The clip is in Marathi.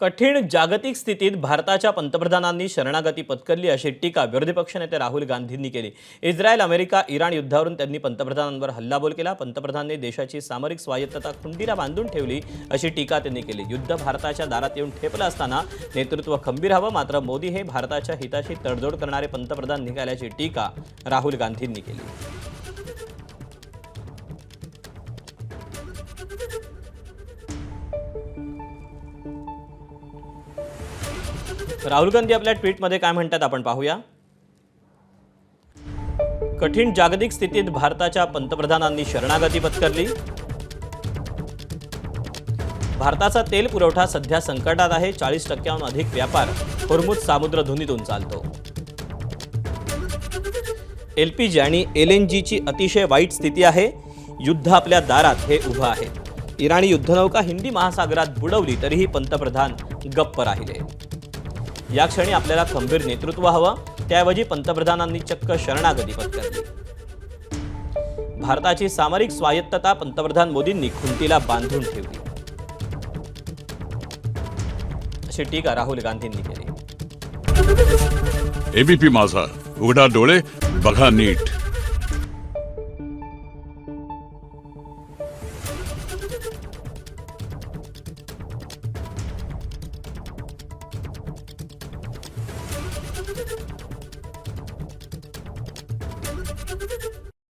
कठीण जागतिक स्थितीत भारताच्या पंतप्रधानांनी शरणागती पत्करली अशी टीका विरोधी पक्षनेते राहुल गांधींनी केली। इस्रायल, अमेरिका, इराण युद्धावरून त्यांनी पंतप्रधानांवर हल्लाबोल केला। पंतप्रधानांनी देशाची सामरिक स्वायत्तता खुंटीला बांधून ठेवली अशी टीका त्यांनी केली। युद्ध भारताच्या दारात येऊन ठेपलं असताना नेतृत्व खंबीर हवं, मात्र मोदी हे भारताच्या हिताशी तडजोड करणारे पंतप्रधान निघाल्याची टीका राहुल गांधींनी केली। राहुल गांधी आपल्या ट्विटमध्ये काय म्हणतात आपण पाहूया। कठीण जागतिक स्थितीत भारताच्या पंतप्रधानांनी शरणागती पत्करली। भारताचा तेल पुरवठा सध्या संकटात आहे। 40% अधिक व्यापार होर्मुझ सामुद्रधुनीतून चालतो। एलपीजी आणि एलएनजीची अतिशय वाईट स्थिती आहे। युद्ध आपल्या दारात हे उभं आहे। इराणी युद्धनौका हिंदी महासागरात बुडवली तरीही पंतप्रधान गप्प राहिले। या क्षणी आपल्याला खंबीर नेतृत्व हवं, त्याऐवजी पंतप्रधानांनी चक्क शरणागती पत्करली। भारताची सामरिक स्वायत्तता पंतप्रधान मोदींनी खुंटीला बांधून ठेवली अशी टीका राहुल गांधींनी केली। एबीपी माझा, उघडा डोळे बघा नीट।